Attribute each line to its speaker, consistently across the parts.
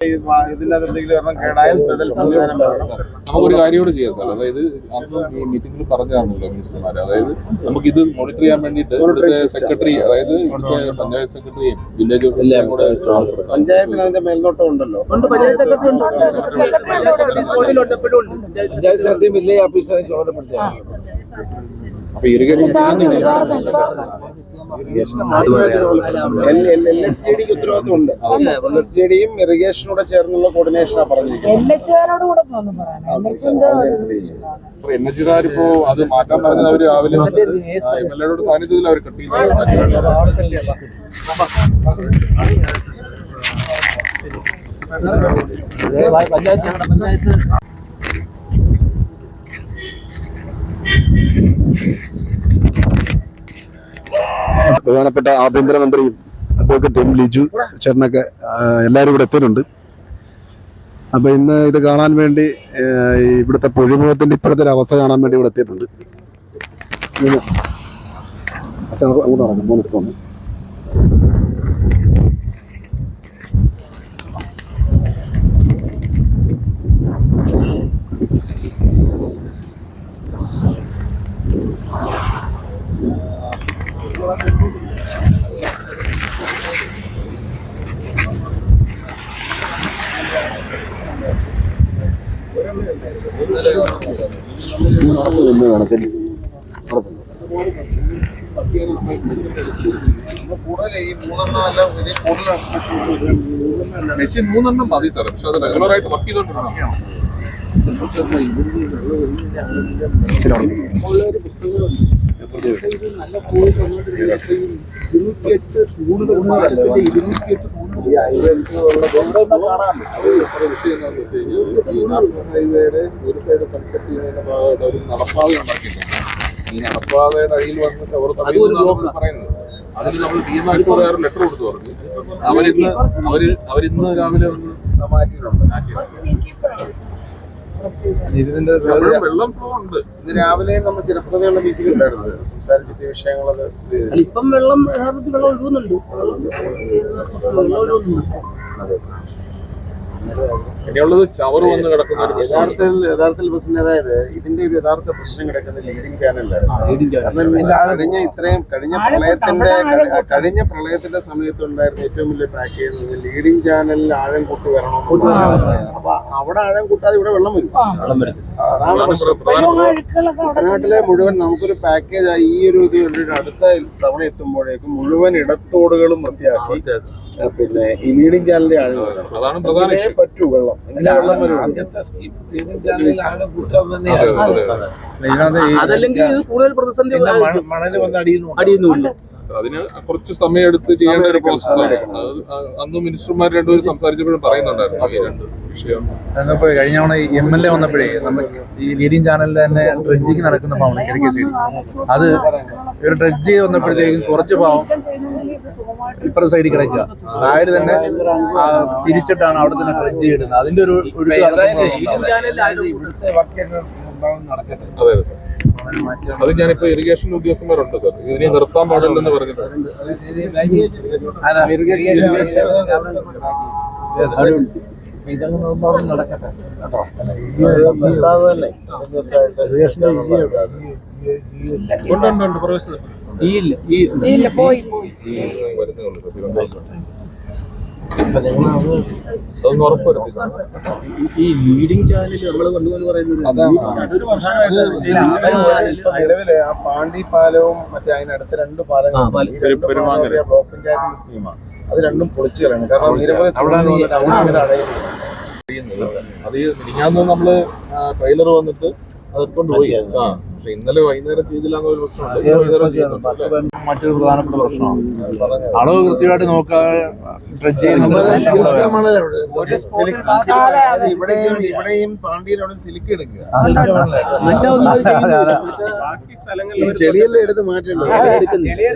Speaker 1: ഇതിനകത്ത് എന്തെങ്കിലും ഒരെണ്ണം കേടായാൽ സംവിധാനം
Speaker 2: നമുക്കൊരു കാര്യം കൂടെ ചെയ്യാം സാർ. അതായത് അന്ന് ഈ മീറ്റിംഗിൽ പറഞ്ഞാണല്ലോ മിനിസ്റ്റർമാർ, അതായത് നമുക്കിത് മോണിറ്റർ ചെയ്യാൻ വേണ്ടിയിട്ട് ഇവിടുത്തെ സെക്രട്ടറി, അതായത് ഇവിടുത്തെ പഞ്ചായത്ത് സെക്രട്ടറിയും വില്ലേജ് കൂടെ
Speaker 1: പഞ്ചായത്തിന് അതിന്റെ മേൽനോട്ടം ഉണ്ടല്ലോ.
Speaker 3: പഞ്ചായത്ത് സെക്രട്ടറി വില്ലേജ് ഓഫീസറെ ചുമതലപ്പെടുത്തിയ
Speaker 2: അപ്പൊ ഇറിഗേഷൻ
Speaker 1: LSTDക്ക് ഉത്തരവാദിത്വമുണ്ട്. LSTDയും ഇറിഗേഷനോട് ചേർന്നുള്ള കോർഡിനേഷനാ പറഞ്ഞിരിക്കുന്നത്.
Speaker 2: NHകാരിപ്പോ അത് മാറ്റാൻ പറഞ്ഞത് അവര് രാവിലെ MLAയുടെ സാന്നിധ്യത്തിൽ അവർ കട്ട്
Speaker 4: ബഹുമാനപ്പെട്ട ആഭ്യന്തരമന്ത്രിയും അഡ്വക്കേറ്റ് എം ലിജു ചേട്ടനൊക്കെ എല്ലാവരും ഇവിടെ എത്തുന്നുണ്ട്. അപ്പൊ ഇന്ന് ഇത് കാണാൻ വേണ്ടി ഇവിടുത്തെ പൊഴിമുഖത്തിന്റെ ഇപ്പോഴത്തെ ഒരു അവസ്ഥ കാണാൻ വേണ്ടി ഇവിടെ എത്തിയിട്ടുണ്ട്. അങ്ങോട്ട് നടക്കും മോനെടുത്തോണ്ട്
Speaker 2: മെഷീൻ 3 മതി സാർ. പക്ഷെ അത് റെഗുലർ ആയിട്ട് വർക്ക് ചെയ്തോണ്ടിരിക്കണം. ഹൈവേയുടെ ഒരു സൈഡ് കൺസ്ട്രക്ട് ചെയ്യുന്നതിന്റെ ഭാഗമായിട്ട് അവർ നടപ്പാത ഉണ്ടാക്കിയിട്ടുണ്ട്. ഈ നടപ്പാതയുടെ അടിയിൽ വന്ന് അവർ പറയുന്നത് അതിന് നമ്മൾ DMR ലെറ്റർ കൊടുത്തു പറഞ്ഞു. അവരിന്ന് രാവിലെ വന്ന്
Speaker 1: മാറ്റിയിട്ടുണ്ട്.
Speaker 2: ഇതിന്റെ വെള്ളം ഫ്ലോ ഉണ്ട്.
Speaker 1: ഇത് രാവിലെ നമ്മൾ ജനപ്രതിയുള്ള മീറ്റിംഗ് ഉണ്ടായിരുന്നത് സംസാരിച്ചിട്ട് വിഷയങ്ങളത്
Speaker 3: ഇപ്പം വെള്ളം ഒഴുകുന്നുണ്ട്.
Speaker 2: ഇനിയുള്ളത് ചവറ് വന്ന് കിടക്കുന്ന
Speaker 1: യഥാർത്ഥത്തിൽ പ്രശ്നം, അതായത് ഇതിന്റെ ഒരു യഥാർത്ഥ പ്രശ്നം കിടക്കുന്ന ലീഡിംഗ് ചാനലിലാണ്. കഴിഞ്ഞ പ്രളയത്തിന്റെ സമയത്തുണ്ടായിരുന്ന ഏറ്റവും വലിയ പാക്ക് ചെയ്യുന്നത് ലീഡിംഗ് ചാനലിൽ ആഴം കൂട്ടി വരണം. അപ്പൊ അവിടെ ആഴം കൂട്ടാതെ ഇവിടെ വെള്ളം വരും. അതാണ് വയനാട്ടിലെ മുഴുവൻ നമുക്കൊരു പാക്കേജ് ഈ ഒരു ഇത് കണ്ടിട്ട് അടുത്ത തവണ എത്തുമ്പോഴേക്കും മുഴുവൻ ഇടത്തോടുകളും വൃത്തിയാക്കി പിന്നെ ഈ ലീഡിംഗ് ചാനലിന്റെ ആഴം പറ്റൂ വെള്ളം.
Speaker 3: അതല്ലെങ്കിൽ ഇത് കൂടുതൽ പ്രതിസന്ധി
Speaker 1: മണല് വന്ന്
Speaker 3: അടിയുന്നുമില്ല.
Speaker 2: അതിന് കുറച്ച് സമയം എടുത്ത് ചെയ്യേണ്ട ഒരു പ്രോസസ്സാണ്. അന്ന് മിനിസ്റ്റർമാർ രണ്ടുപേരും സംസാരിച്ചപ്പോഴും പറയുന്നുണ്ടായിരുന്നു ഈ രണ്ട് വിഷയം.
Speaker 5: അതിപ്പോ കഴിഞ്ഞ തവണ MLA വന്നപ്പോഴേ നമുക്ക് ഈ ലീഡിംഗ് ചാനലിൽ തന്നെ ഡ്രഡ്ജിങ് നടക്കുന്ന ഭാവം കിഴക്കേ സൈഡിൽ അത് ഒരു ഡ്രഡ്ജ് വന്നപ്പോഴത്തേക്കും കുറച്ച് ഭാവം ഇപ്പുറ സൈഡിൽ കിടക്കുക. അതായത് തന്നെ തിരിച്ചിട്ടാണ് അവിടെ തന്നെ ഡ്രഡ്ജ് ഇടുന്നത്. അതിന്റെ ഒരു
Speaker 2: അതെ അത് ഞാനിപ്പോ ഇറിഗേഷൻ ഉദ്യോഗസ്ഥന്മാരുണ്ട് സാർ, ഇതിനെ നിർത്താൻ പാടില്ലെന്ന് പറഞ്ഞിട്ടുണ്ട്.
Speaker 3: നടക്കട്ടെ ഈ ലീഡിംഗ് ചാനൽ നമ്മൾ കണ്ടുപോലെ പറയുന്നത്
Speaker 1: നിലവില് ആ പാണ്ടി പാലവും മറ്റേ അതിനടുത്ത 2 പാലങ്ങളും ബ്ലോക്ക് പഞ്ചായത്തിന്റെ സ്കീമാണ്. അത് രണ്ടും പൊളിച്ചു കളയണം. കാരണം നിരവധി
Speaker 2: അത് മിനിഞ്ഞാന്ന് നമ്മള് ട്രെയിലർ വന്നിട്ട് അതെടുത്തോണ്ട് പോയി. പക്ഷെ ഇന്നലെ വൈകുന്നേരം ചെയ്തില്ലാന്ന ഒരു പ്രശ്നമുണ്ട്.
Speaker 5: മറ്റൊരു പ്രധാനപ്പെട്ട പ്രശ്നമാണ് അളവ് കൃത്യമായിട്ട് നോക്കാതെ ഡ്രഡ്ജ്
Speaker 1: ഇവിടെയും പാണ്ടിയിലവിടെ സിലിക്ക് എടുക്കുക.
Speaker 5: ചെളിയെല്ലാം എടുത്ത് മാറ്റല്ലോ.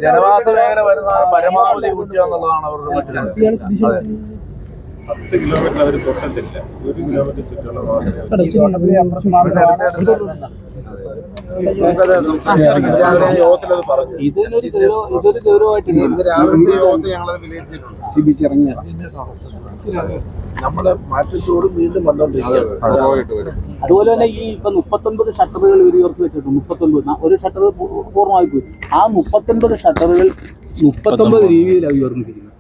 Speaker 5: ജനവാസ മേഖല വരുന്ന പരമാവധി കുറ്റുക എന്നുള്ളതാണ് അവരുടെ മറ്റു
Speaker 1: 10 കിലോമീറ്റർ അവർ തൊട്ടത്തില്ല. 1 കിലോമീറ്റർ ചുറ്റുള്ള യോഗത്തിൽ അത് പറഞ്ഞു.
Speaker 3: ഇതൊരു ഗൗരവമായിട്ടുണ്ട്.
Speaker 1: ഇന്ന് രാവിലത്തെ യോഗത്തിൽ ഞങ്ങളത് വിലയിരുത്തിയിട്ടുണ്ട്.
Speaker 6: നമ്മുടെ മാറ്റത്തോട് വീണ്ടും വന്നോണ്ടിരിക്കുകയാണ്.
Speaker 2: സ്വാഭാവികമായിട്ട് വരും.
Speaker 3: അതുപോലെ തന്നെ ഈ ഇപ്പൊ 39 ഷട്ടറുകൾ ഇവർ ഉയർത്തി വെച്ചിട്ടുണ്ട്. 39 ഒരു ഷട്ടർ പൂർണ്ണമായി പോയി. ആ 39 ഷട്ടറുകൾ 39 രീതിയിലാണ് ഉയർന്നിരിക്കുന്നത്.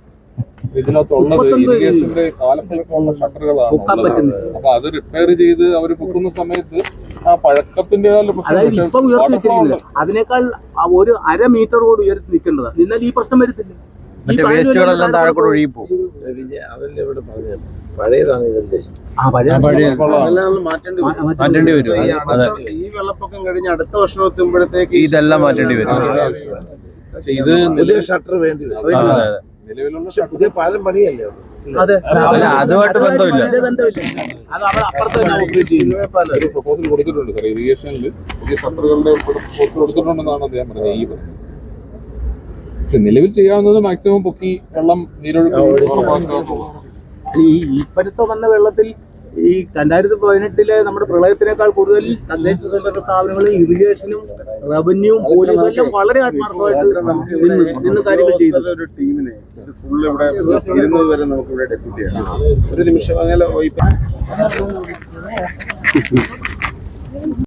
Speaker 2: ഇതിനകത്തുള്ളത് ഇറിഗേഷന്റെ കാലപ്പഴക്കമുള്ള ഷട്ടറുകളാണ് ഉള്ളത്. അപ്പൊ അത് റിപ്പയർ ചെയ്ത് അവർ പൊക്കുന്ന സമയത്ത് ആ പഴക്കത്തിന്റെ
Speaker 3: അതായത് ഇപ്പം ഉയർത്തി വെച്ചിരിക്കുന്നത് അതിനേക്കാൾ ഒരു 1/2 മീറ്റർ കൂടി ഉയർത്തി നിൽക്കേണ്ടത്. എന്നാൽ ഈ പ്രശ്നം വരത്തില്ല.
Speaker 5: മറ്റേ വേസ്റ്റുകളെല്ലാം താഴെ കൂടെ ഒഴുകിപ്പോകും.
Speaker 6: അതല്ലേ ഇവിടെ പറഞ്ഞത്, പഴയതാണ് ഇതിന്റെ.
Speaker 1: അതെല്ലാം ഒന്ന് മാറ്റേണ്ടി വരും.
Speaker 5: വരും.
Speaker 1: ഈ വെള്ളപ്പൊക്കം കഴിഞ്ഞ് അടുത്ത വർഷം എത്തുമ്പോഴത്തേക്ക്
Speaker 5: ഇതെല്ലാം മാറ്റേണ്ടി വരും.
Speaker 2: ഇത്
Speaker 6: പുതിയ ഷട്ടർ വേണ്ടി വരും.
Speaker 2: നിലവിലുള്ള
Speaker 6: പുതിയ പാലം പണിയല്ലേ ഉള്ളൂ.
Speaker 3: അതെ,
Speaker 5: അല്ല, അതുമായിട്ട് ബന്ധമില്ല.
Speaker 3: അത് അവിടെ അപ്പുറത്ത് തന്നെ ഓപ്പറേറ്റ് ചെയ്യുന്നത്.
Speaker 2: ഒരു പ്രപ്പോസൽ കൊടുത്തിട്ടുണ്ട് സാർ. ഇറിഗേഷനിൽ പുതിയ ഷട്ടറുകളുടെ പ്രപ്പോസൽ കൊടുത്തിട്ടുണ്ടെന്നാണ് അദ്ദേഹം പറഞ്ഞത്. ഈ പക്ഷെ നിലവിൽ ചെയ്യാവുന്നത് മാക്സിമം പൊക്കി വെള്ളം നീരൊഴുക്ക് ഉറപ്പാക്കുക.
Speaker 3: ഈ ഇപ്പോഴത്തെ വന്ന വെള്ളത്തിൽ ഈ 2018 നമ്മുടെ പ്രളയത്തിനേക്കാൾ കൂടുതൽ തദ്ദേശ സ്വയംഭരണ സ്ഥാപനങ്ങളും ഇറിഗേഷനും റവന്യൂവും പോലീസും എല്ലാം വളരെ ആത്മാർത്ഥമായിട്ട് നിന്ന് കാര്യങ്ങൾ ചെയ്തു.
Speaker 1: ഒരു ടീമിനെ ഫുള്ള് ഇവിടെ ഇരുന്നത് വരെ നമുക്ക് ഇവിടെ ഡെപ്യൂട്ടി ഒരു നിമിഷം അങ്ങനെ